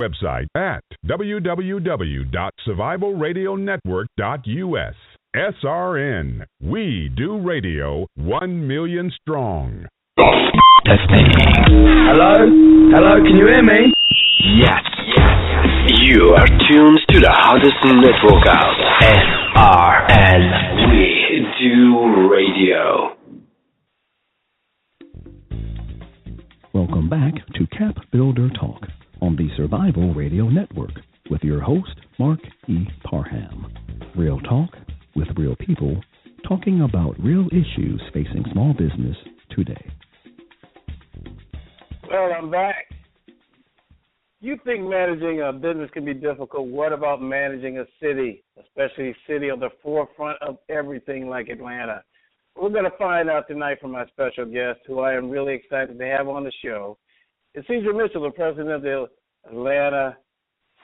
website at www.survivalradionetwork.us. SRN. We do radio 1 million strong. Testing. Hello? Hello, can you hear me? Yes. You are tuned to the hottest network out. SRN. We do radio. Welcome back to CAPBuilder Talk on the Survival Radio Network with your host, Mark E. Parham. Real talk with real people talking about real issues facing small business today. Well, I'm back. You think managing a business can be difficult? What about managing a city, especially a city on the forefront of everything like Atlanta? We're going to find out tonight from my special guest, who I am really excited to have on the show. It's Ceasar Mitchell, the president of the Atlanta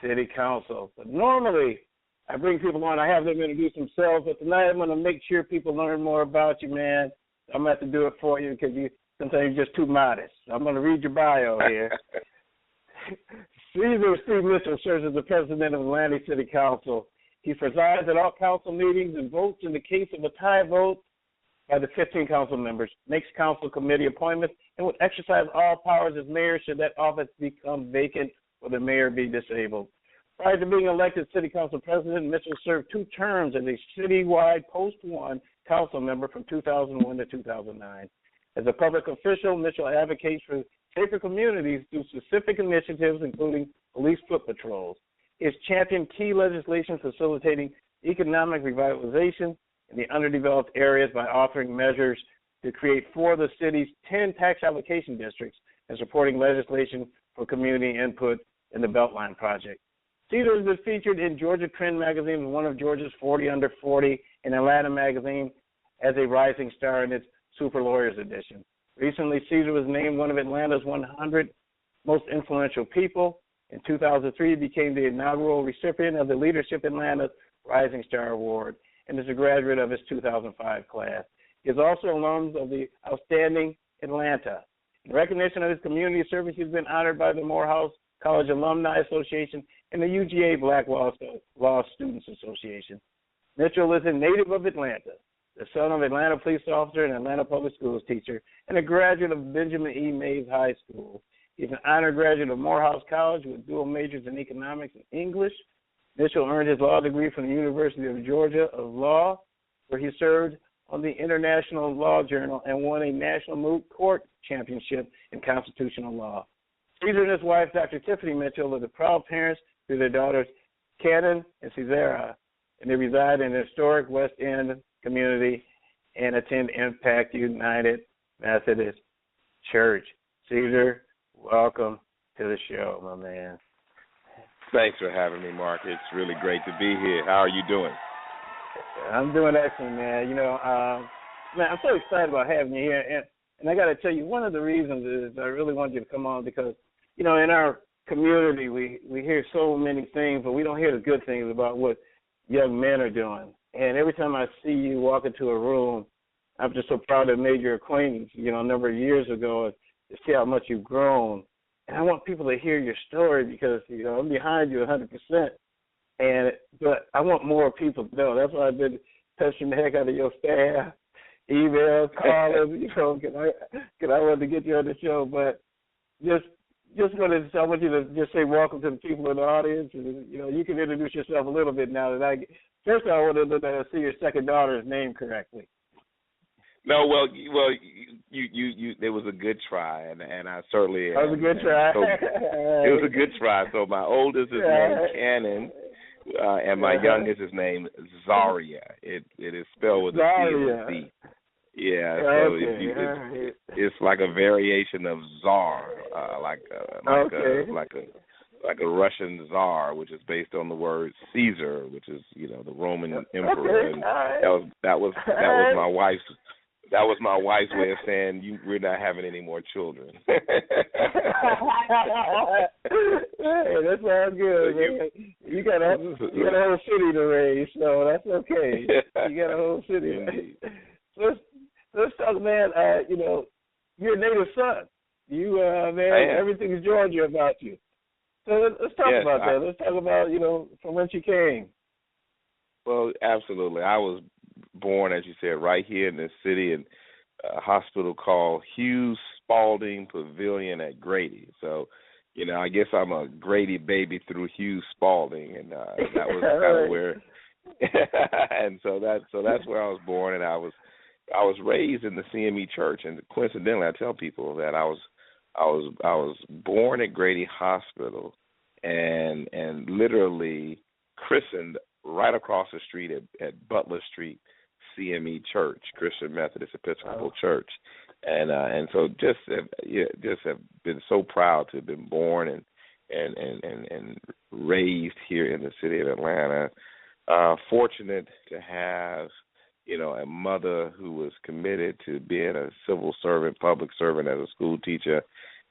City Council. But normally, I bring people on, I have them introduce themselves, but tonight I'm going to make sure people learn more about you, man. I'm going to have to do it for you because sometimes you're just too modest. So I'm going to read your bio here. Ceasar Steve Mitchell serves as the president of Atlanta City Council. He presides at all council meetings and votes in the case of a tie vote by the 15 council members, makes council committee appointments, and would exercise all powers as mayor should that office become vacant or the mayor be disabled. Prior to being elected city council president, Mitchell served 2 terms as a citywide Post 1 council member from 2001 to 2009. As a public official, Mitchell advocates for safer communities through specific initiatives, including police foot patrols. He has championed key legislation facilitating economic revitalization in the underdeveloped areas by offering measures to create 4 of the city's 10 tax allocation districts and supporting legislation for community input in the Beltline project. Ceasar has been featured in Georgia Trend magazine and one of Georgia's 40 Under 40 and Atlanta magazine as a rising star in its Super Lawyers edition. Recently, Ceasar was named one of Atlanta's 100 most influential people. In 2003, he became the inaugural recipient of the Leadership Atlanta Rising Star Award and is a graduate of his 2005 class. He is also an alum of the Outstanding Atlanta. In recognition of his community service, he's been honored by the Morehouse College Alumni Association and the UGA Black Law Students Association. Mitchell is a native of Atlanta, the son of Atlanta police officer and Atlanta public schools teacher, and a graduate of Benjamin E. Mays High School. He's an honored graduate of Morehouse College with dual majors in economics and English. Mitchell earned his law degree from the University of Georgia of Law, where he served on the International Law Journal and won a national moot court championship in constitutional law. Ceasar and his wife, Dr. Tiffany Mitchell, are the proud parents to their daughters, Cannon and Cesara, and they reside in the historic West End community and attend Impact United Methodist Church. Ceasar, welcome to the show, my man. Thanks for having me, Mark. It's really great to be here. How are you doing? I'm doing excellent, man. Man, I'm so excited about having you here. And I got to tell you, one of the reasons is I really wanted you to come on because, in our community, we hear so many things, but we don't hear the good things about what young men are doing. And every time I see you walk into a room, I'm just so proud to have made your acquaintance, a number of years ago, to see how much you've grown. And I want people to hear your story because, I'm behind you 100%. But I want more people to know. That's why I've been touching the heck out of your staff, emails, calling, because I wanted to get you on the show. But I want you to just say welcome to the people in the audience. And, you can introduce yourself a little bit now. First I want to see your second daughter's name correctly. No, you there was a good try, and I certainly. That was a good try. So, it was a good try. So my oldest is named Cannon, and my youngest is named Zaria. It is spelled with a C. Yeah, so it's like a variation of Tsar, like a Russian Tsar, which is based on the word Caesar, which is the Roman emperor. And that was my wife's. That was my wife's way of saying we're not having any more children. Hey, that's all good, man. You got a whole city to raise, so that's okay. You got a whole city. Let's talk, man. You're a native son. You, man, everything's Georgia about you. So let's talk about that. Let's talk about, from whence you came. Well, absolutely. I was born, as you said, right here in this city in a hospital called Hughes Spalding Pavilion at Grady. So, I guess I'm a Grady baby through Hughes Spalding, and that was kind of where. And so that's where I was born, and I was raised in the CME Church. And coincidentally, I tell people that I was born at Grady Hospital, and literally christened right across the street at Butler Street CME Church, Christian Methodist Episcopal Church, and so just have been so proud to have been born and raised here in the city of Atlanta. Fortunate to have a mother who was committed to being a civil servant, public servant as a school teacher,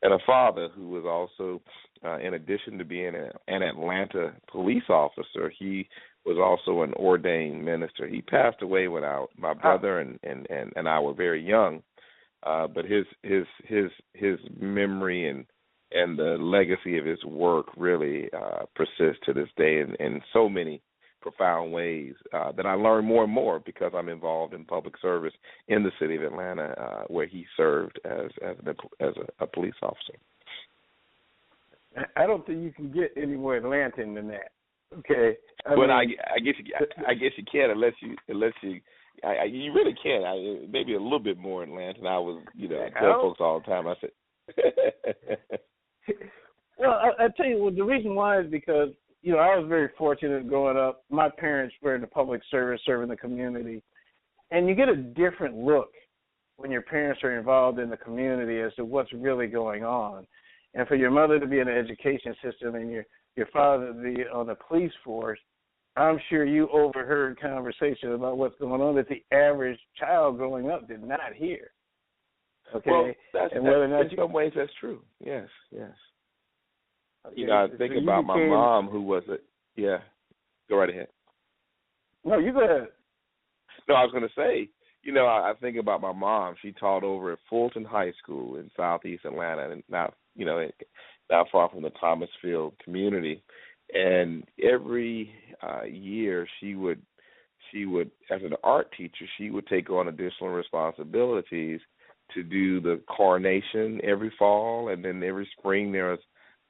and a father who was also, in addition to being an Atlanta police officer, he was also an ordained minister. He passed away when my brother and I were very young, but his memory and the legacy of his work really persists to this day in so many profound ways that I learn more and more because I'm involved in public service in the city of Atlanta, where he served as a police officer. I don't think you can get any more Atlantan than that. Okay. I guess you can unless you you really can. Maybe a little bit more Atlantan. I was I tell folks all the time. I said. Well, I tell you, the reason why is because I was very fortunate growing up. My parents were in the public service, serving the community, and you get a different look when your parents are involved in the community as to what's really going on. And for your mother to be in the education system and your father to be on the police force, I'm sure you overheard conversations about what's going on that the average child growing up did not hear. Okay, well, in some ways that's true. Yes. Okay. I think about my mom, who was Go right ahead. No, you go ahead. No, I was going to say, I think about my mom. She taught over at Fulton High School in Southeast Atlanta, and not far from the Thomasville community. And every year, she would, as an art teacher, she would take on additional responsibilities to do the coronation every fall, and then every spring there was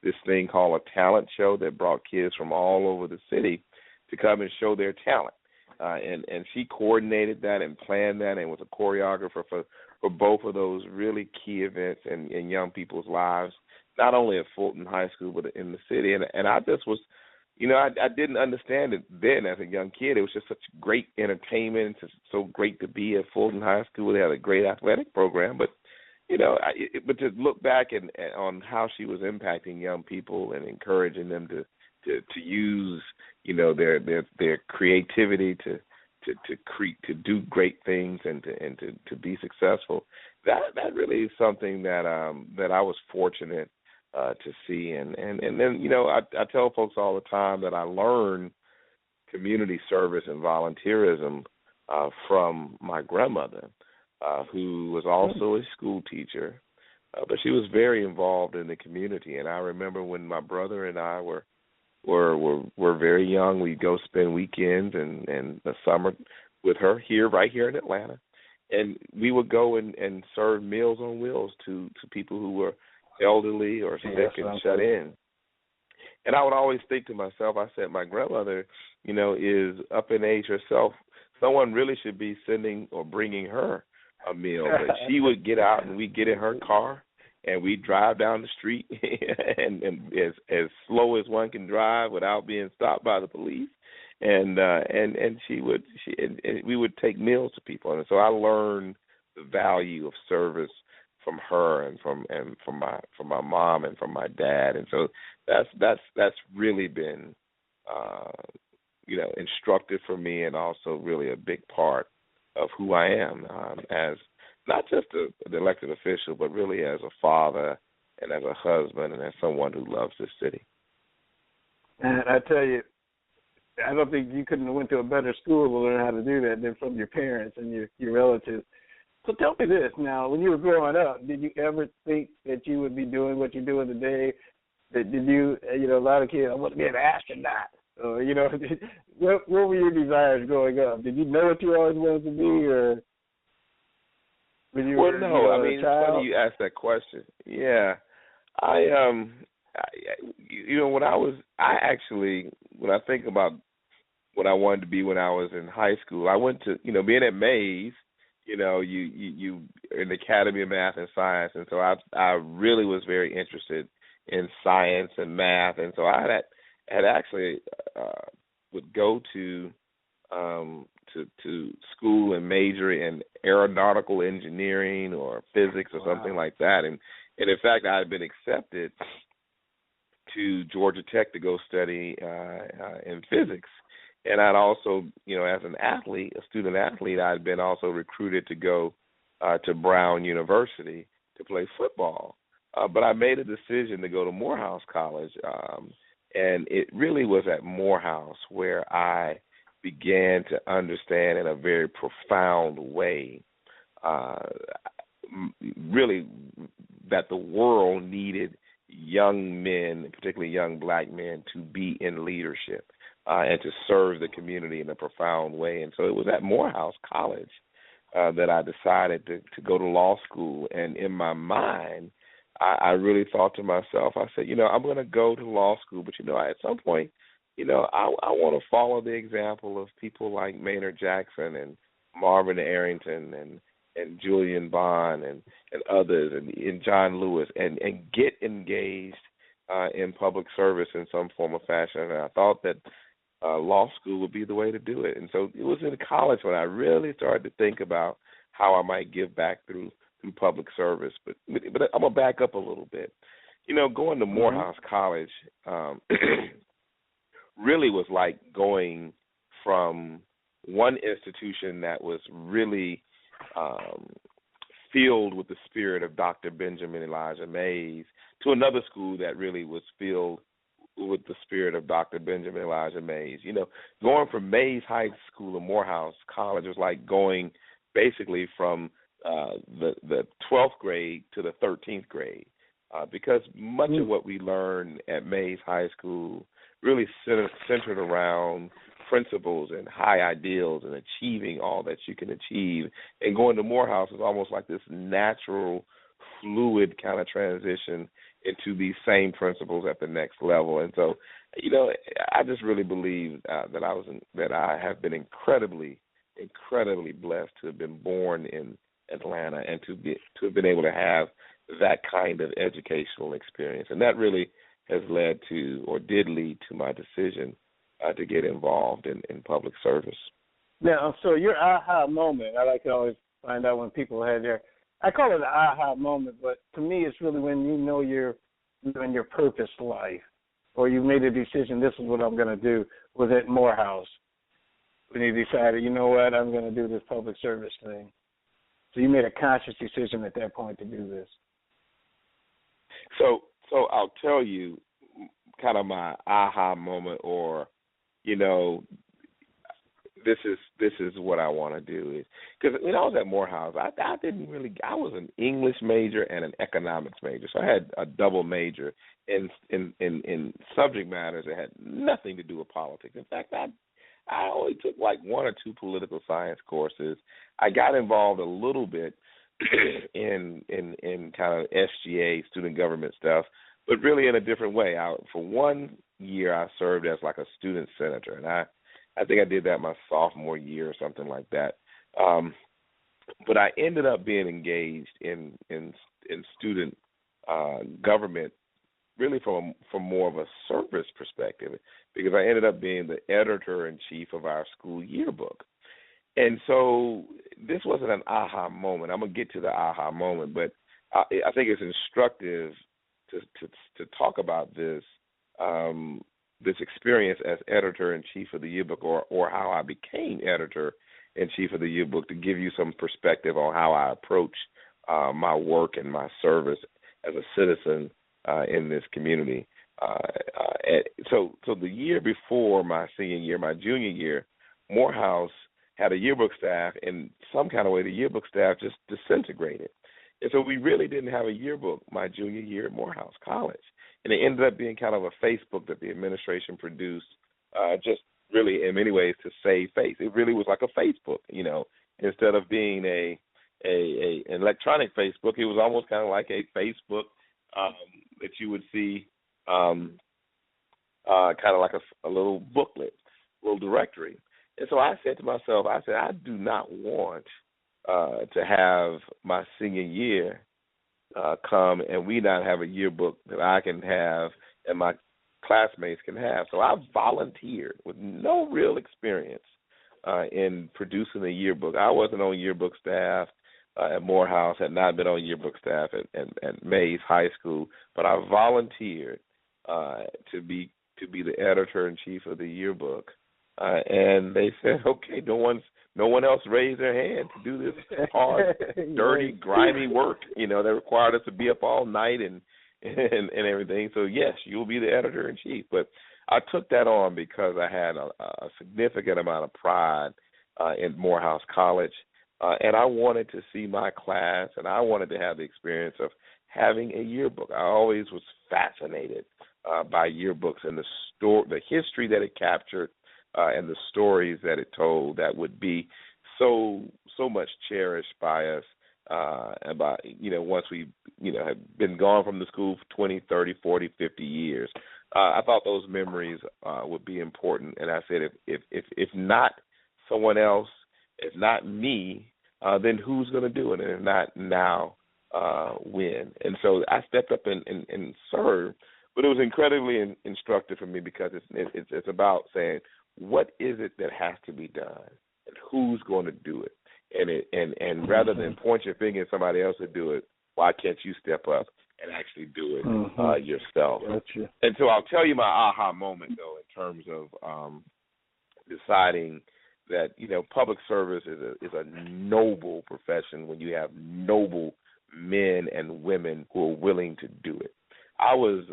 this thing called a talent show that brought kids from all over the city to come and show their talent. And she coordinated that and planned that and was a choreographer for both of those really key events in young people's lives, not only at Fulton High School but in the city. And I just was, I didn't understand it then as a young kid. It was just such great entertainment. It's so great to be at Fulton High School. They had a great athletic program, but but to look back on how she was impacting young people and encouraging them to use their creativity to do great things and to be successful, that really is something that I was fortunate to see, and then I tell folks all the time that I learned community service and volunteerism from my grandmother, who was also a school teacher, but she was very involved in the community. And I remember when my brother and I were very young, we'd go spend weekends and the summer with her right here in Atlanta, and we would go and serve Meals on Wheels to people who were elderly or sick and shut in. And I would always think to myself, I said, my grandmother, is up in age herself. Someone really should be sending or bringing her a meal. But she would get out and we'd get in her car and we'd drive down the street and as slow as one can drive without being stopped by the police. And we would take meals to people. And so I learned the value of service from her and from my mom and from my dad. And so that's really been instructive for me, and also really a big part of who I am as not just an elected official, but really as a father and as a husband and as someone who loves this city. And I tell you, I don't think you couldn't have went to a better school to learn how to do that than from your parents and your relatives. So tell me this now, when you were growing up, did you ever think that you would be doing what you're doing today, Did you, a lot of kids, I want to be an astronaut. Or, what were your desires growing up? Did you know what you always wanted to be, or when you were no. a child? It's funny you asked that question. Yeah. When I think about what I wanted to be when I was in high school, I went to, being at Mays, you in the Academy of Math and Science, and so I really was very interested in science and math, and so I had actually would go to school and major in aeronautical engineering or physics or something like that, and in fact I had been accepted to Georgia Tech to go study in physics. And I'd also, as an athlete, a student athlete, I'd been also recruited to go to Brown University to play football. But I made a decision to go to Morehouse College, and it really was at Morehouse where I began to understand in a very profound way, really, that the world needed young men, particularly young black men, to be in leadership. And to serve the community in a profound way. And so it was at Morehouse College that I decided to go to law school. And in my mind, I really thought to myself, I said, I'm going to go to law school, but, at some point, I want to follow the example of people like Maynard Jackson and Marvin Arrington and Julian Bond and others and John Lewis and get engaged in public service in some form or fashion. And I thought that law school would be the way to do it. And so it was in college when I really started to think about how I might give back through public service. But I'm going to back up a little bit. Going to Morehouse College really was like going from one institution that was really filled with the spirit of Dr. Benjamin Elijah Mays to another school that really was filled with the spirit of Dr. Benjamin Elijah Mays. Going from Mays High School to Morehouse College was like going basically from the 12th grade to the 13th grade because much of what we learned at Mays High School really centered around principles and high ideals and achieving all that you can achieve. And going to Morehouse is almost like this natural, fluid kind of transition into these same principles at the next level. And so, I just really believe that I have been incredibly blessed to have been born in Atlanta and to have been able to have that kind of educational experience. And that really has led to, or did lead to, my decision to get involved in public service. Now, so your aha moment, I like to always find out when people had I call it an aha moment, but to me it's really when you're in your purpose life, or you made a decision, this is what I'm going to do, was at Morehouse, when you decided, I'm going to do this public service thing. So you made a conscious decision at that point to do this. So I'll tell you kind of my aha moment, or, this is what I want to do. Because when I was at Morehouse, I was an English major and an economics major. So I had a double major in subject matters that had nothing to do with politics. In fact, I only took like one or two political science courses. I got involved a little bit in kind of SGA, student government stuff, but really in a different way. For 1 year, I served as like a student senator, and I think I did that my sophomore year or something like that. But I ended up being engaged in student government really from more of a service perspective, because I ended up being the editor-in-chief of our school yearbook. And so this wasn't an aha moment. I'm going to get to the aha moment, but I think it's instructive to talk about this experience as editor-in-chief of the yearbook, or how I became editor-in-chief of the yearbook, to give you some perspective on how I approach my work and my service as a citizen in this community. So the year before my senior year, my junior year, Morehouse had a yearbook staff. In some kind of way, the yearbook staff just disintegrated. And so we really didn't have a yearbook my junior year at Morehouse College. and it ended up being kind of a Facebook that the administration produced, just really in many ways to save face. It really was like a Facebook, instead of being an electronic Facebook. It was almost kind of like a Facebook that you would see, kind of like a little booklet, a little directory. And so I said to myself, I do not want to have my senior year come and we not have a yearbook that I can have and my classmates can have. So I volunteered with no real experience in producing a yearbook. I wasn't on yearbook staff at Morehouse, had not been on yearbook staff at Mays High School, but I volunteered to be the editor-in-chief of the yearbook. And they said, okay, no one else raised their hand to do this hard, dirty, grimy work, that required us to be up all night and everything. So, yes, you'll be the editor-in-chief. But I took that on because I had a significant amount of pride in Morehouse College, and I wanted to see my class, and I wanted to have the experience of having a yearbook. I always was fascinated by yearbooks and the history that it captured, and the stories that it told that would be so much cherished by us, and by, once we, have been gone from the school for 20, 30, 40, 50 years. I thought those memories would be important. And I said, if not someone else, if not me, then who's going to do it? And if not now, when? And so I stepped up and served. But it was incredibly instructive for me because it's about saying, what is it that has to be done, and who's going to do it? And rather than point your finger at somebody else to do it, why can't you step up and actually do it yourself? Gotcha. And so I'll tell you my aha moment, though, in terms of deciding that public service is a noble profession when you have noble men and women who are willing to do it. I was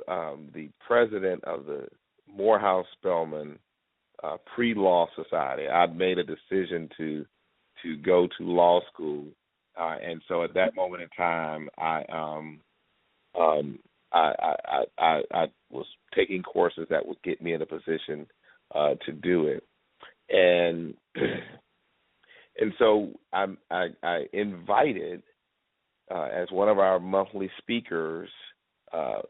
the president of the Morehouse Spelman pre-law society. I'd made a decision to go to law school, and so at that moment in time, I was taking courses that would get me in a position to do it, and so I invited as one of our monthly speakers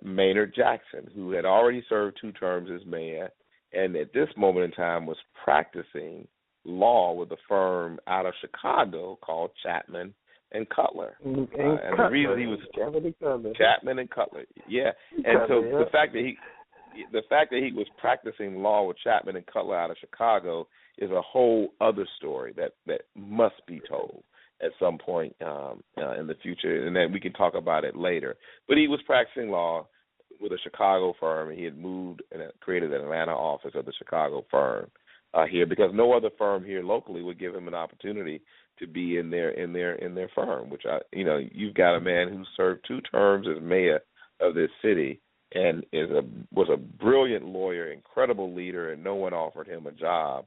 Maynard Jackson, who had already served 2 terms as mayor, and at this moment in time was practicing law with a firm out of Chicago called Chapman and Cutler. And the reason he was Chapman and Cutler, yeah. And so the fact that he was practicing law with Chapman and Cutler out of Chicago is a whole other story that must be told at some point in the future, and then we can talk about it later. But he was practicing law with a Chicago firm, and he had moved and created an Atlanta office of the Chicago firm here because no other firm here locally would give him an opportunity to be in their firm. Which you've got a man who served 2 terms as mayor of this city and was a brilliant lawyer, incredible leader, and no one offered him a job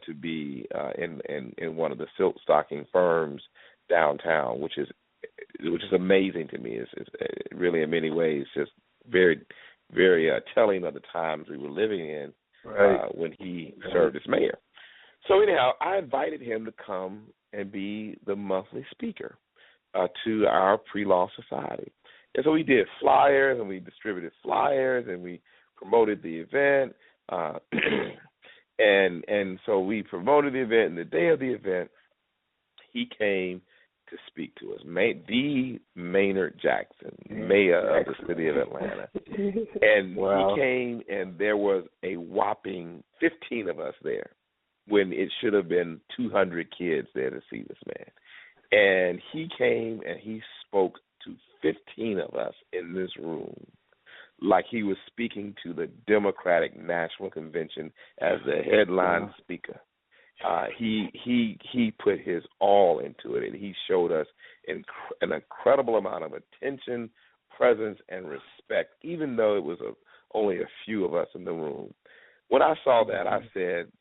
to be in one of the silk stocking firms downtown, which is amazing to me. It's really in many ways just very, very telling of the times we were living in when he served as mayor. So anyhow, I invited him to come and be the monthly speaker to our pre-law society. And so we did flyers, and we distributed flyers, and we promoted the event. And so we promoted the event, and the day of the event, he came to speak to us, the Maynard Jackson, mayor of the city of Atlanta. And he came, and there was a whopping 15 of us there when it should have been 200 kids there to see this man. And he came, and he spoke to 15 of us in this room like he was speaking to the Democratic National Convention as the headline speaker. He put his all into it, and he showed us an incredible amount of attention, presence, and respect, even though it was only a few of us in the room. When I saw that, I said,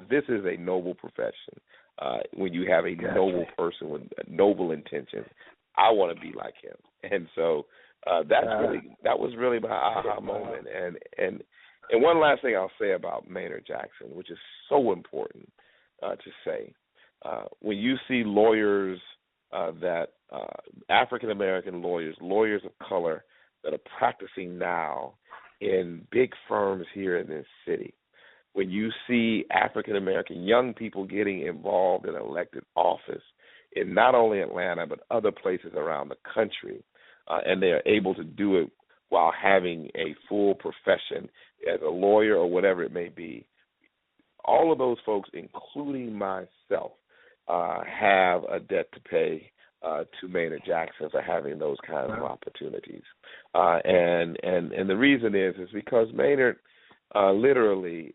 this is a noble profession. When you have a noble person with noble intentions, I want to be like him. And so That was really my aha moment. And one last thing I'll say about Maynard Jackson, which is so important to say, when you see lawyers African American lawyers of color that are practicing now in big firms here in this city, when you see African American young people getting involved in elected office in not only Atlanta but other places around the country, and they are able to do it while having a full profession as a lawyer or whatever it may be, all of those folks, including myself, have a debt to pay to Maynard Jackson for having those kinds of opportunities. And the reason is because Maynard literally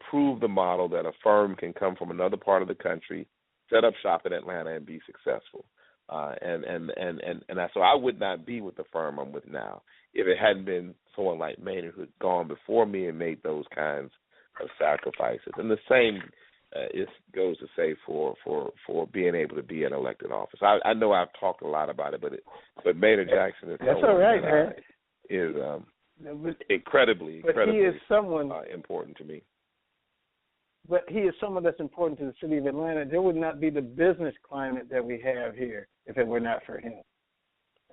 proved the model that a firm can come from another part of the country, set up shop in Atlanta, and be successful. So I would not be with the firm I'm with now if it hadn't been someone like Maynard who had gone before me and made those kinds of sacrifices. And the same goes to say for being able to be in elected office. I know I've talked a lot about it, but Maynard Jackson is incredibly he is someone important to me. But he is someone that's important to the city of Atlanta. There would not be the business climate that we have here if it were not for him.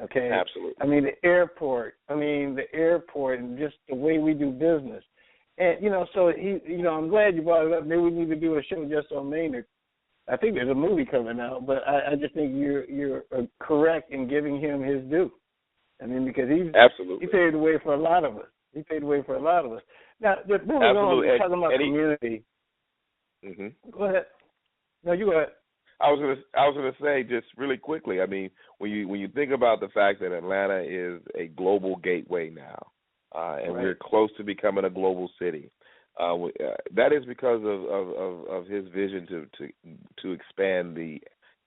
Okay? Absolutely. I mean, the airport and just the way we do business. And, so I'm glad you brought it up. Maybe we need to do a show just on Maynard. I think there's a movie coming out, but I just think you're correct in giving him his due. I mean, because he paved the way for a lot of us. Now, just moving on, talking about community. Mm-hmm. Go ahead. No, you go ahead. I was gonna say just really quickly. I mean, when you think about the fact that Atlanta is a global gateway now, and we're close to becoming a global city, that is because of his vision to expand the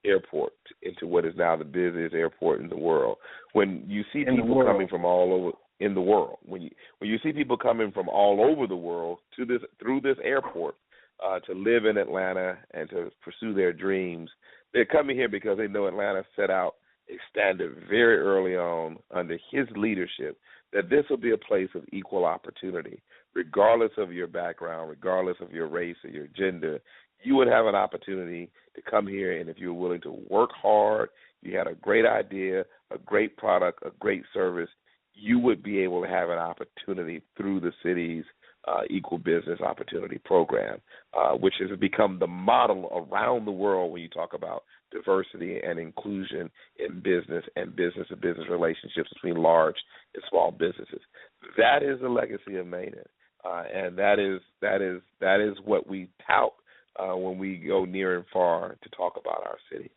airport into what is now the busiest airport in the world. When you see people coming from all over in the world, when you see people coming from all over the world through this airport. To live in Atlanta and to pursue their dreams. They're coming here because they know Atlanta set out a standard very early on under his leadership that this will be a place of equal opportunity. Regardless of your background, regardless of your race or your gender, you would have an opportunity to come here, and if you're willing to work hard, you had a great idea, a great product, a great service, you would be able to have an opportunity through the city's Equal Business Opportunity Program, which has become the model around the world when you talk about diversity and inclusion in business and business-to-business relationships between large and small businesses. That is the legacy of Maynard, and that is what we tout when we go near and far to talk about our city.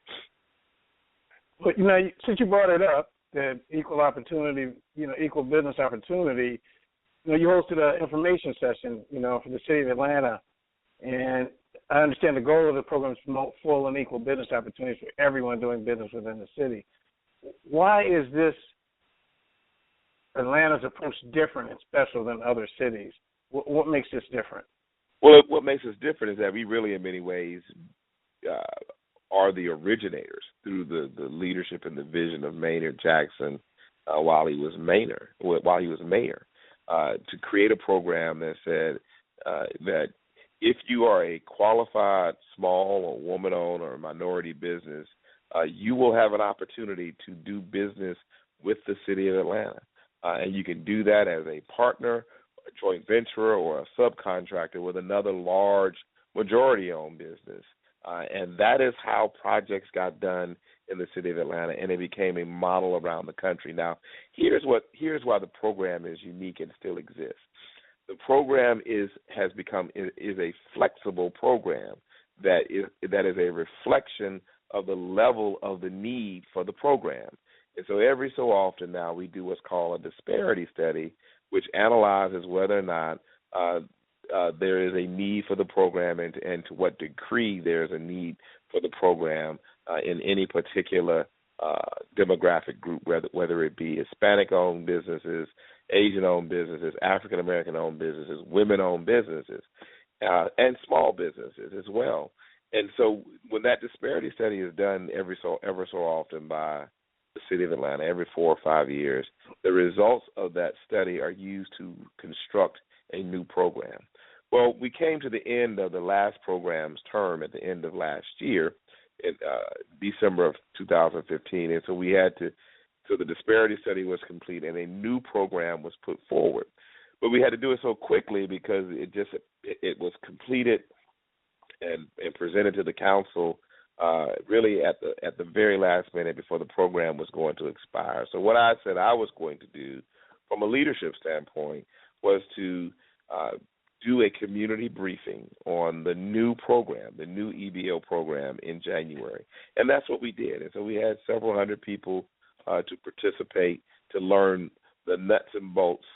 Well, since you brought it up, that equal opportunity, equal business opportunity. You hosted an information session, for the city of Atlanta, and I understand the goal of the program is to promote full and equal business opportunities for everyone doing business within the city. Why is this Atlanta's approach different and special than other cities? What makes this different? Well, what makes us different is that we really, in many ways, are the originators through the leadership and the vision of Maynard Jackson while he was mayor. To create a program that said that if you are a qualified small or woman-owned or minority business, you will have an opportunity to do business with the city of Atlanta. And you can do that as a partner, a joint venture, or a subcontractor with another large majority-owned business. And that is how projects got done in the city of Atlanta, and it became a model around the country. Now, here's why the program is unique and still exists. The program is a flexible program that is a reflection of the level of the need for the program. And so every so often now we do what's called a disparity study, which analyzes whether or not there is a need for the program and to what degree there is a need for the program in any particular demographic group, whether it be Hispanic-owned businesses, Asian-owned businesses, African-American-owned businesses, women-owned businesses, and small businesses as well. And so when that disparity study is done ever so often by the city of Atlanta every 4 or 5 years. The results of that study are used to construct a new program. Well, we came to the end of the last program's term at the end of last year, in December of 2015, and so the disparity study was complete and a new program was put forward. But we had to do it so quickly because it was completed and presented to the council really at the very last minute before the program was going to expire. So what I said I was going to do from a leadership standpoint was to do a community briefing on the new program, the new EBO program in January. And that's what we did. And so we had several hundred people to participate to learn the nuts and bolts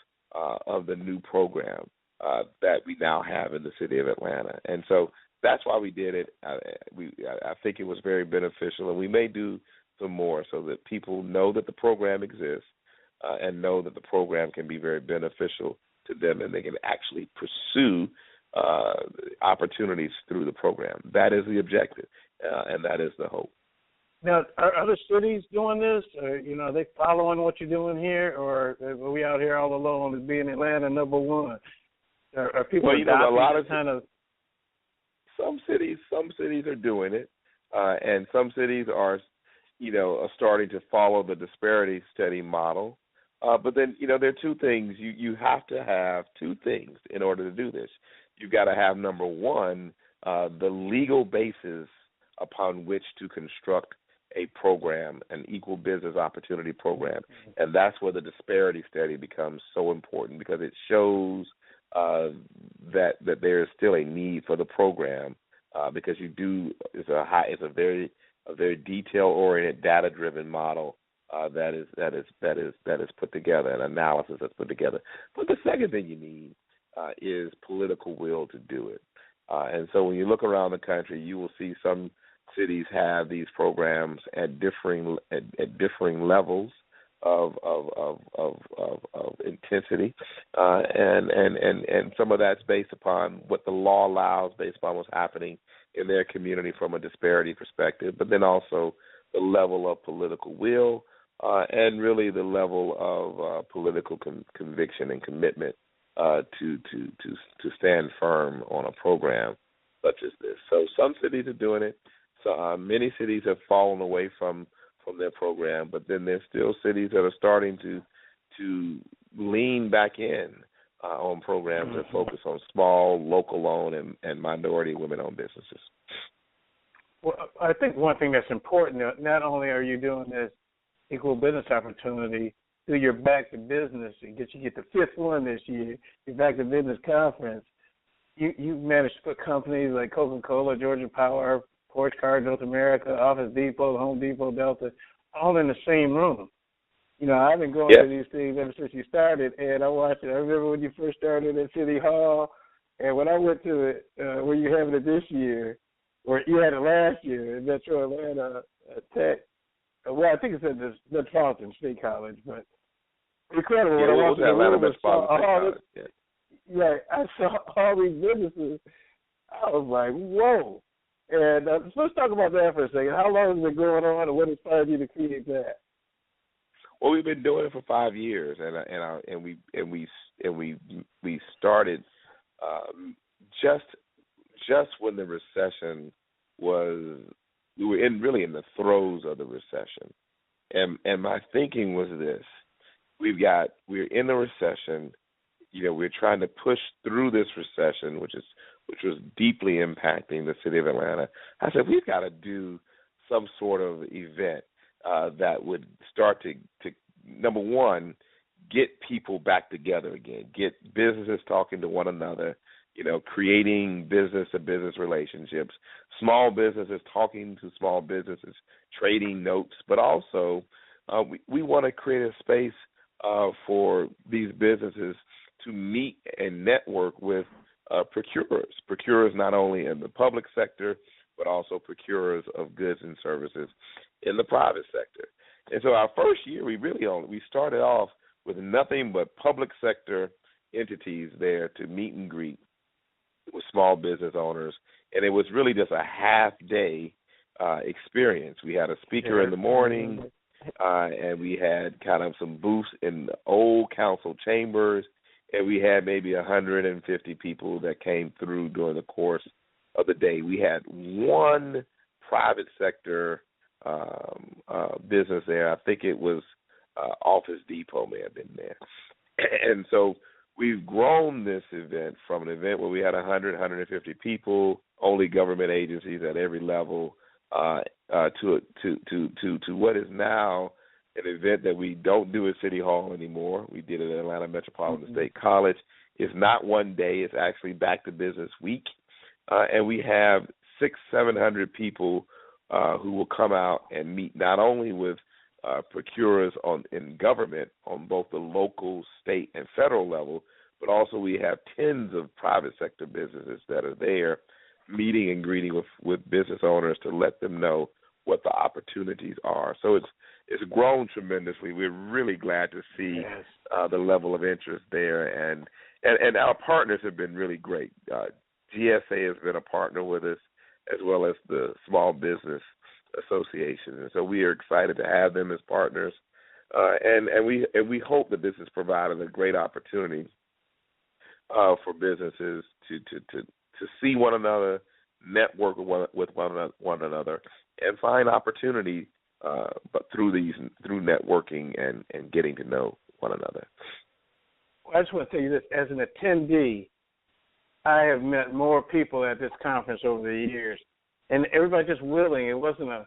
of the new program that we now have in the city of Atlanta. And so that's why we did it. I think it was very beneficial, and we may do some more so that people know that the program exists and know that the program can be very beneficial to them and they can actually pursue opportunities through the program. That is the objective, and that is the hope. Now, are other cities doing this? Or, are they following what you're doing here, or are we out here all alone as being Atlanta number one? Are people adopting a lot of kind of? Some cities are doing it, and some cities are starting to follow the disparity study model. But then, there are two things. You have to have two things in order to do this. You've got to have, number one, the legal basis upon which to construct a program, an equal business opportunity program. And that's where the disparity study becomes so important because it shows that there is still a need for the program because it's a very detail-oriented, data-driven model that is put together, an analysis that's put together. But the second thing you need is political will to do it. And so when you look around the country, you will see some cities have these programs at differing levels of intensity, and some of that's based upon what the law allows, based upon what's happening in their community from a disparity perspective, but then also the level of political will and really the level of political conviction and commitment to stand firm on a program such as this. So some cities are doing it. So many cities have fallen away from their program, but then there's still cities that are starting to lean back in on programs that focus on small, local-owned and minority women-owned businesses. Well, I think one thing that's important, not only are you doing this equal business opportunity through your Back to Business, and you get the fifth one this year, your Back to Business conference, you managed to put companies like Coca-Cola, Georgia Power, Porsche Cars North America, Office Depot, Home Depot, Delta, all in the same room. I've been going to these things ever since you started, and I watched it. I remember when you first started at City Hall, and when I went to it, where you're having it this year, or you had it last year in Metro Atlanta Tech. Well, I think it's at the Metropolitan State College, but incredible. Yeah, when I walked in the Atlanta room, Metropolitan State College. I saw all these businesses. I was like, whoa. And let's talk about that for a second. How long has it been going on, and what inspired you to create that? Well, we've been doing it for 5 years, and we started just when the recession was. We were really in the throes of the recession, and my thinking was this: we're in the recession. We're trying to push through this recession, which was deeply impacting the city of Atlanta. I said, we've got to do some sort of event that would start to, number one, get people back together again, get businesses talking to one another, creating business-to-business relationships, small businesses talking to small businesses, trading notes, but also we want to create a space for these businesses to meet and network with procurers not only in the public sector, but also procurers of goods and services in the private sector. And so our first year, we started off with nothing but public sector entities there to meet and greet with small business owners, and it was really just a half-day experience. We had a speaker in the morning, and we had kind of some booths in the old council chambers, and we had maybe 150 people that came through during the course of the day. We had one private sector business there. I think it was Office Depot may have been there. And so we've grown this event from an event where we had 100, 150 people, only government agencies at every level, to what is now an event that we don't do at City Hall anymore. We did it at Atlanta Metropolitan State College. It's not one day. It's actually back to business week. And we have 600-700 people who will come out and meet not only with procurers in government on both the local, state, and federal level, but also we have tens of private sector businesses that are there meeting and greeting with business owners to let them know what the opportunities are. So it's grown tremendously. We're really glad to see the level of interest there, and our partners have been really great. GSA has been a partner with us, as well as the Small Business Association, and so we are excited to have them as partners, and we hope that this has provided a great opportunity for businesses to see one another, network with one another, and find opportunity, but through networking and getting to know one another. Well, I just want to tell you this: as an attendee, I have met more people at this conference over the years, and everybody just willing. It wasn't a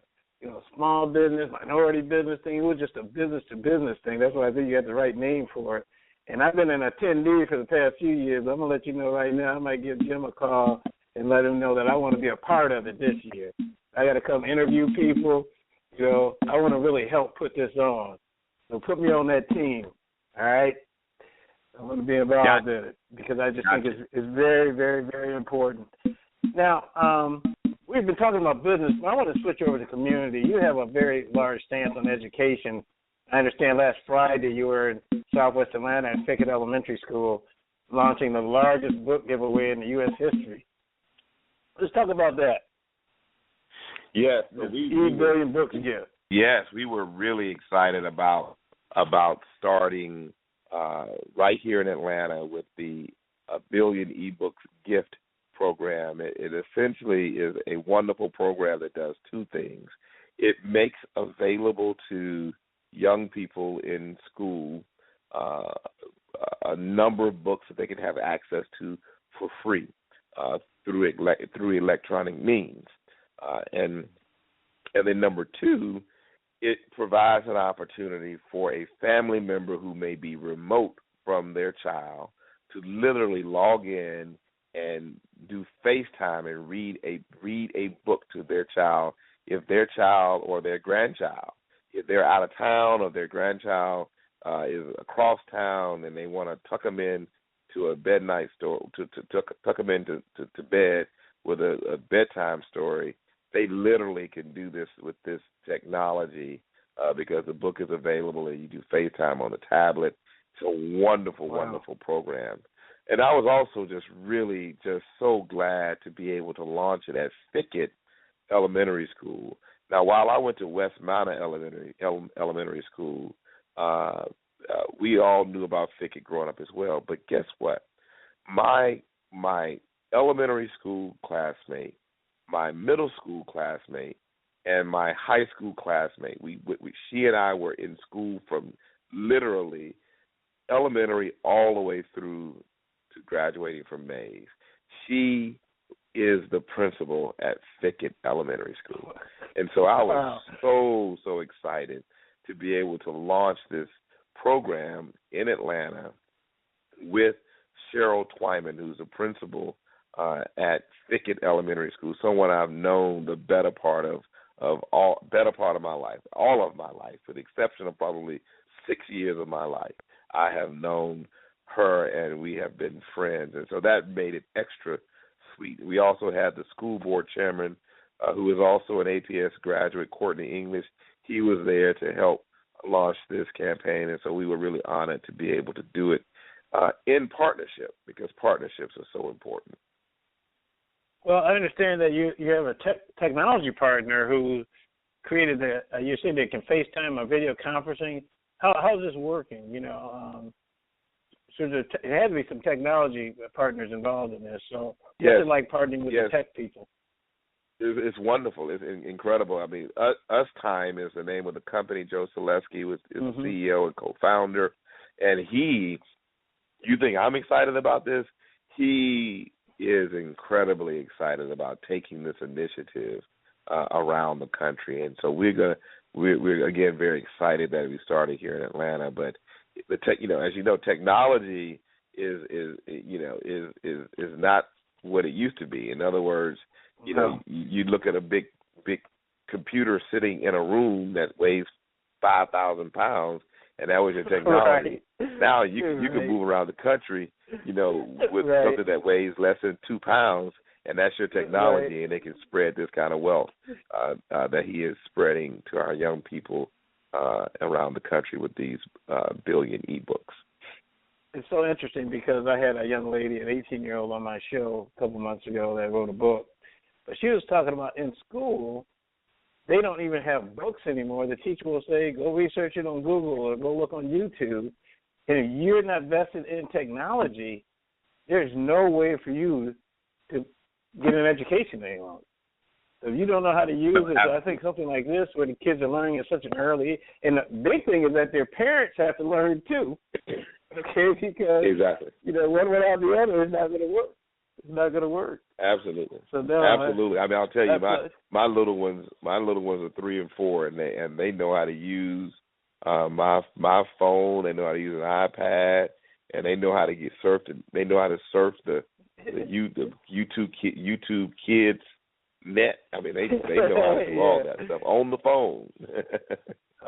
small business, minority business thing. It was just a business-to-business thing. That's why I think you had the right name for it. And I've been an attendee for the past few years. I'm going to let you know right now, I might give Jim a call and let him know that I want to be a part of it this year. I got to come interview people. I want to really help put this on. So put me on that team, all right? I want to be involved in it because I just think it's very, very, very important. Now, we've been talking about business, but I want to switch over to community. You have a very large stance on education. I understand last Friday you were in Southwest Atlanta at Fickett Elementary School launching the largest book giveaway in the U.S. history. Let's talk about that. Yes. The 8 billion books gift. Yes, we were really excited about starting right here in Atlanta with the Billion eBooks gift program. It essentially is a wonderful program that does two things. It makes available to young people in school a number of books that they can have access to for free through electronic means. And then number two, it provides an opportunity for a family member who may be remote from their child to literally log in and do FaceTime and read a book to their child if their child or their grandchild, if they're out of town or their grandchild is across town and they want to tuck them in to a bednight story, to tuck them into to bed with a bedtime story. They literally can do this with this technology because the book is available and you do FaceTime on the tablet. It's a wonderful, wonderful program. And I was also just really just so glad to be able to launch it at Fickett Elementary School. Now, while I went to West Mountain Elementary School, we all knew about Fickett growing up as well. But guess what? My elementary school classmate, my middle school classmate, and my high school classmate, she and I were in school from literally elementary all the way through to graduating from Mays. She is the principal at Fickett Elementary School. And so I was so excited to be able to launch this program in Atlanta with Cheryl Twyman, who's a principal at Fickett Elementary School, someone I've known the better part of my life, all of my life, with the exception of probably 6 years of my life. I have known her, and we have been friends, and so that made it extra sweet. We also had the school board chairman, who is also an APS graduate, Courtney English. He was there to help launch this campaign, and so we were really honored to be able to do it in partnership, because partnerships are so important. Well, I understand that you have a technology partner who created you said they can FaceTime or video conferencing. How's this working? So there had to be some technology partners involved in this. So what's it like partnering with the tech people? It's wonderful. It's incredible. I mean, Us Time is the name of the company. Joe Selesky is the CEO and co-founder. And you think I'm excited about this? He is incredibly excited about taking this initiative around the country. And so we're again very excited that we started here in Atlanta. But as you know, technology is not what it used to be. In other words, you look at a big computer sitting in a room that weighs 5,000 pounds, and that was your technology. Right. Now you can move around the country, with something that weighs less than 2 pounds, and that's your technology, and they can spread this kind of wealth that he is spreading to our young people around the country with these billion ebooks. It's so interesting because I had a young lady, an 18-year-old, on my show a couple months ago that wrote a book. But she was talking about in school, they don't even have books anymore. The teacher will say, go research it on Google or go look on YouTube. And if you're not vested in technology, there's no way for you to get an education any longer. So if you don't know how to use it, so I think something like this where the kids are learning at such an early, and the big thing is that their parents have to learn too. Okay, because one without the other is not going to work. It's not going to work. Absolutely. So absolutely. I mean, I'll tell you, my little ones are 3 and 4, and they know how to use my phone. They know how to use an iPad, and they know how to They know how to surf the YouTube Kids net. I mean, they know how to do all that stuff on the phone.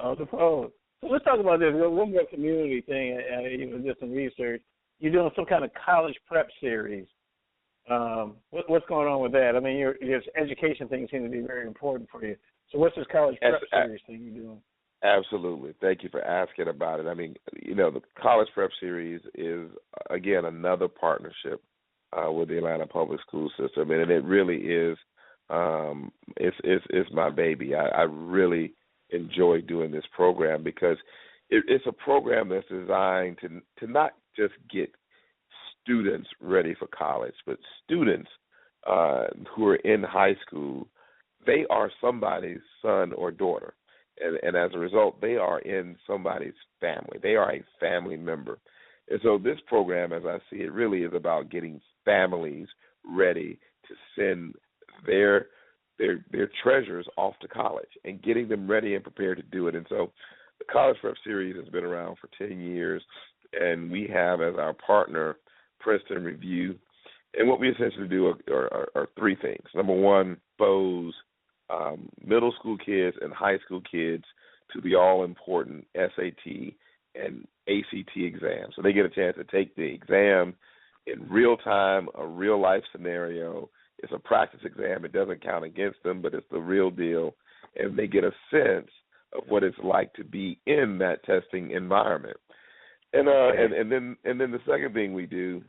On the phone. So let's talk about this. One more community thing. Did some research. You're doing some kind of college prep series. What's going on with that? I mean, your education thing seems to be very important for you. So what's this college prep series thing you're doing? Absolutely. Thank you for asking about it. I mean, the college prep series is, again, another partnership with the Atlanta Public School System, and it really is it's my baby. I really enjoy doing this program because it's a program that's designed to not just get students ready for college, but students who are in high school, they are somebody's son or daughter. And as a result, they are in somebody's family. They are a family member. And so this program, as I see it, really is about getting families ready to send their treasures off to college and getting them ready and prepared to do it. And so the College Prep Series has been around for 10 years, and we have as our partner Princeton Review. And what we essentially do are 3 things. Number one, expose middle school kids and high school kids to the all-important SAT and ACT exam. So they get a chance to take the exam in real time, a real-life scenario. It's a practice exam. It doesn't count against them, but it's the real deal. And they get a sense of what it's like to be in that testing environment. And then the second thing we do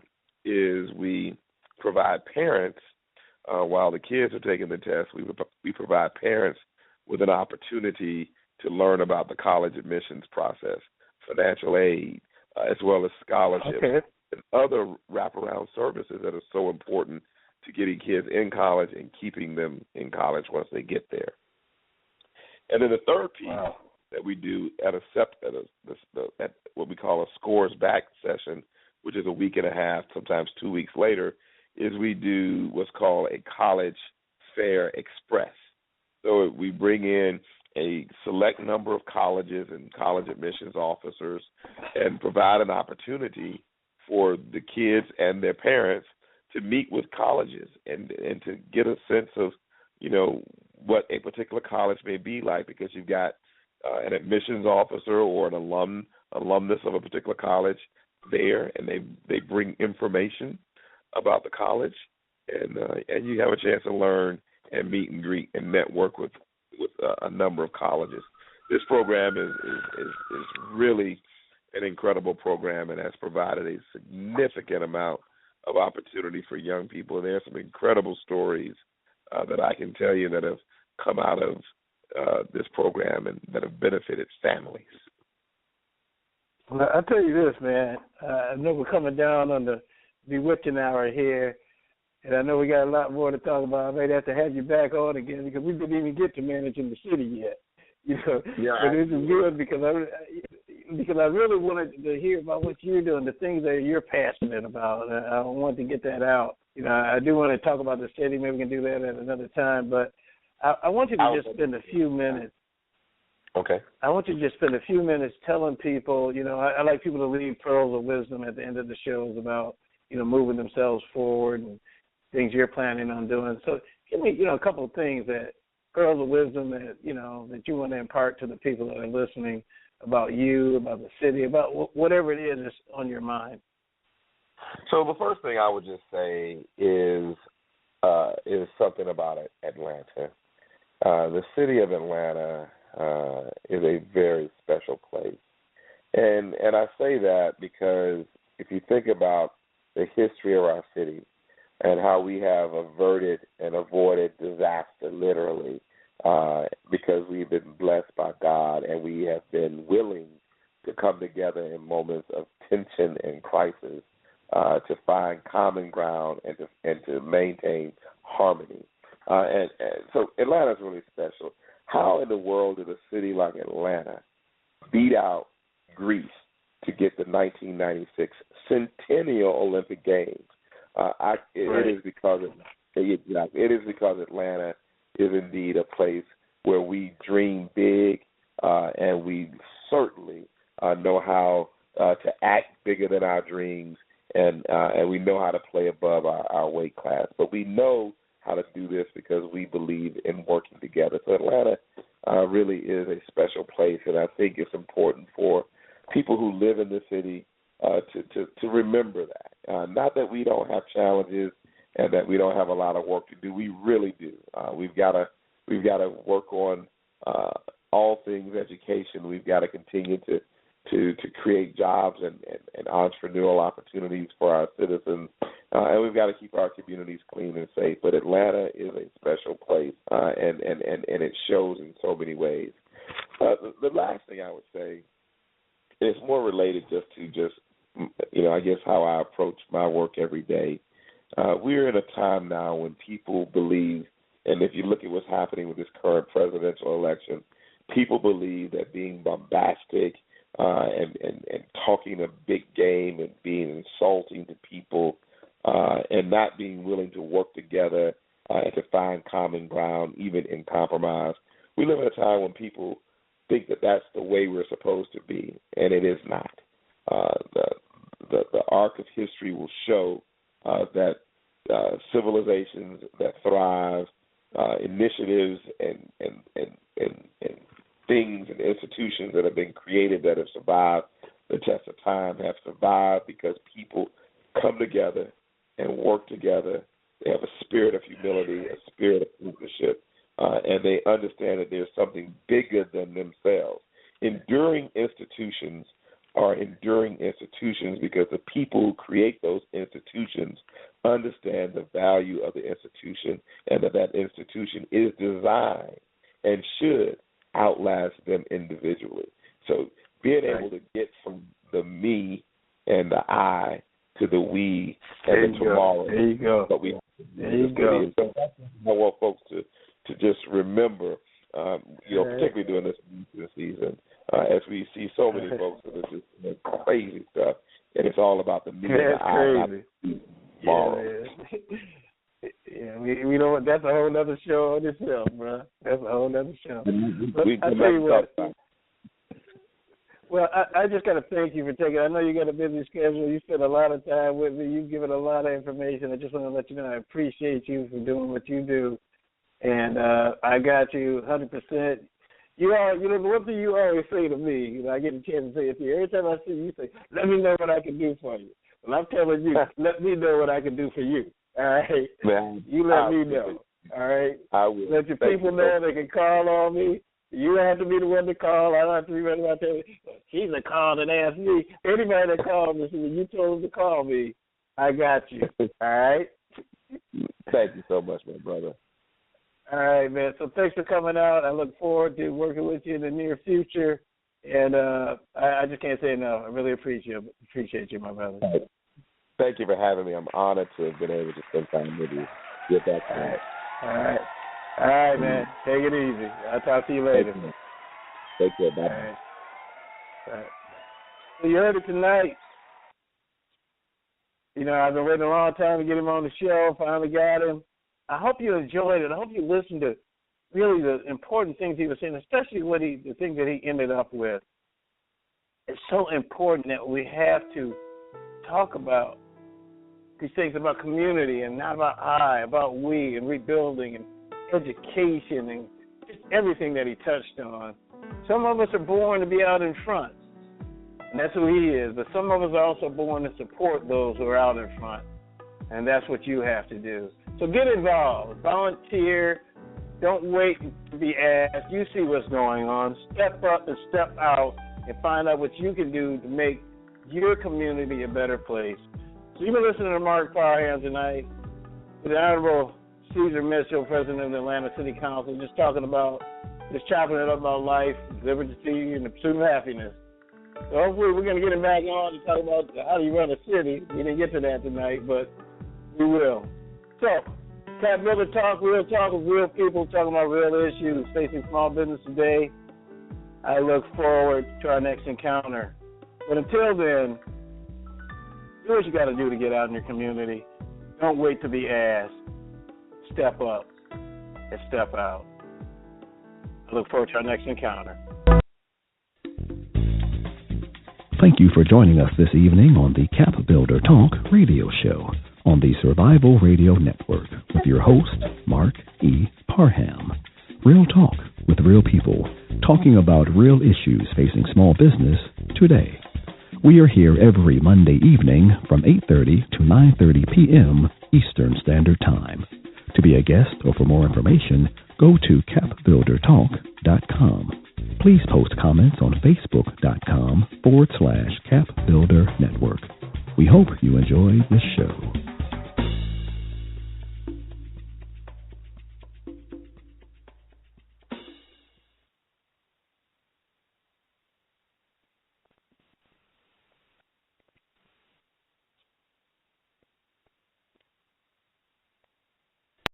is we provide parents, while the kids are taking the test, we provide parents with an opportunity to learn about the college admissions process, financial aid, as well as scholarships and other wraparound services that are so important to getting kids in college and keeping them in college once they get there. And then the third piece that we do at what we call a Scores Back session, which is a week and a half, sometimes 2 weeks later, is we do what's called a College Fair Express. So we bring in a select number of colleges and college admissions officers and provide an opportunity for the kids and their parents to meet with colleges and to get a sense of, what a particular college may be like, because you've got an admissions officer or an alumnus of a particular college there, and they bring information about the college, and you have a chance to learn and meet and greet and network with a number of colleges. This program is really an incredible program and has provided a significant amount of opportunity for young people. And there are some incredible stories that I can tell you that have come out of this program and that have benefited families. Well, I'll tell you this, man. I know we're coming down on the bewitching hour here, and I know we got a lot more to talk about. I might have to have you back on again because we didn't even get to managing the city yet. But this is good because I really wanted to hear about what you're doing, the things that you're passionate about. I want to get that out. I do want to talk about the city. Maybe we can do that at another time. But I want you to just spend a few minutes. Okay. I want you to just spend a few minutes telling people, I like people to leave pearls of wisdom at the end of the shows about, moving themselves forward and things you're planning on doing. So give me, a couple of things that pearls of wisdom that, that you want to impart to the people that are listening about you, about the city, about whatever it is that's on your mind. So the first thing I would just say is something about Atlanta. The city of Atlanta is a very special place. And I say that because if you think about the history of our city and how we have averted and avoided disaster, literally, because we've been blessed by God and we have been willing to come together in moments of tension and crisis to find common ground and to maintain harmony. And so Atlanta is really special. How in the world did a city like Atlanta beat out Greece to get the 1996 Centennial Olympic Games? It is because Atlanta is indeed a place where we dream big, and we certainly know how to act bigger than our dreams, and we know how to play above our weight class. But we know how to do this because we believe in working together. So Atlanta really is a special place, and I think it's important for people who live in the city to remember that. Not that we don't have challenges and that we don't have a lot of work to do. We really do. We've got to work on all things education. We've got to continue to create jobs and entrepreneurial opportunities for our citizens, and we've got to keep our communities clean and safe. But Atlanta is a special place, and it shows in so many ways. The last thing I would say is more related I guess how I approach my work every day. We're in a time now when people believe, and if you look at what's happening with this current presidential election, people believe that being bombastic and talking a big game and being insulting to people and not being willing to work together and to find common ground, even in compromise. We live in a time when people think that that's the way we're supposed to be, and it is not. The arc of history will show that civilizations that thrive, initiatives and things and institutions that have been created that have survived the test of time have survived because people come together and work together. They have a spirit of humility, a spirit of leadership, and they understand that there's something bigger than themselves. Enduring institutions are enduring institutions because the people who create those institutions understand the value of the institution and that institution is designed and should outlast them individually. So being able to get from the me and the I to the we and the tomorrow. There you go. But there you go. So I want folks to just remember, particularly during this season, as we see so many folks that are just crazy stuff, and it's all about the me and the I, not the tomorrow. Yeah, we don't. That's a whole other show on itself, bro. That's a whole other show. I tell you what. Well, I just got to thank you for taking. I know you got a busy schedule. You spent a lot of time with me. You've given a lot of information. I just want to let you know I appreciate you for doing what you do, and I got you 100%. You are, the one thing you always say to me. I get a chance to say it to you every time I see you. You say, "Let me know what I can do for you." Well, I'm telling you, let me know what I can do for you. All right, man, you let me know. All right, I will. Let your people know they can call on me. You don't have to be the one to call. I don't have to be running out there. She's a call and ask me. Anybody that calls me, when you told them to call me, I got you. All right. Thank you so much, my brother. All right, man. So thanks for coming out. I look forward to working with you in the near future. And I just can't say enough. I really appreciate you, my brother. Right. Thank you for having me. I'm honored to have been able to spend time with you. Get that time. All right, man. Take it easy. I'll talk to you later. Take care. Bye. All right. So you heard it tonight. You know, I've been waiting a long time to get him on the show. Finally got him. I hope you enjoyed it. I hope you listened to really the important things he was saying, especially the thing that he ended up with. It's so important that we have to talk about these things about community and not about about we and rebuilding and education and just everything that he touched on. Some of us are born to be out in front, and that's who he is. But some of us are also born to support those who are out in front, and that's what you have to do. So get involved, volunteer. Don't wait to be asked. You see what's going on. Step up and step out and find out what you can do to make your community a better place. So you've been listening to Mark Parham tonight with the Honorable Ceasar Mitchell, President of the Atlanta City Council, just chopping it up about life, liberty, and the pursuit of happiness. So hopefully we're going to get him back on to talk about how do you run a city. We didn't get to that tonight, but we will. So, CAPBuilder Talk, real talk with real people talking about real issues facing small business today. I look forward to our next encounter. But until then, do what you got to do to get out in your community. Don't wait to be asked. Step up and step out. I look forward to our next encounter. Thank you for joining us this evening on the CAPBuilder Talk radio show on the Survival Radio Network with your host, Mark E. Parham. Real talk with real people, talking about real issues facing small business today. We are here every Monday evening from 8:30 to 9:30 p.m. Eastern Standard Time. To be a guest or for more information, go to CAPBuilderTalk.com. Please post comments on Facebook.com/CAPBuilder Network. We hope you enjoy this show.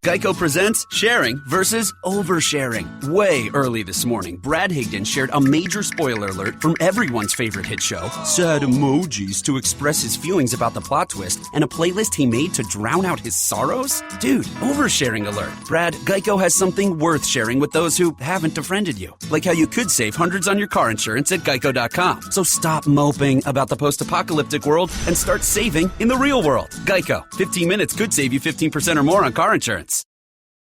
Geico presents sharing versus oversharing. Way early this morning, Brad Higdon shared a major spoiler alert from everyone's favorite hit show, sad emojis to express his feelings about the plot twist, and a playlist he made to drown out his sorrows? Dude, oversharing alert. Brad, Geico has something worth sharing with those who haven't befriended you. Like how you could save hundreds on your car insurance at Geico.com. So stop moping about the post-apocalyptic world and start saving in the real world. Geico. 15 minutes could save you 15% or more on car insurance.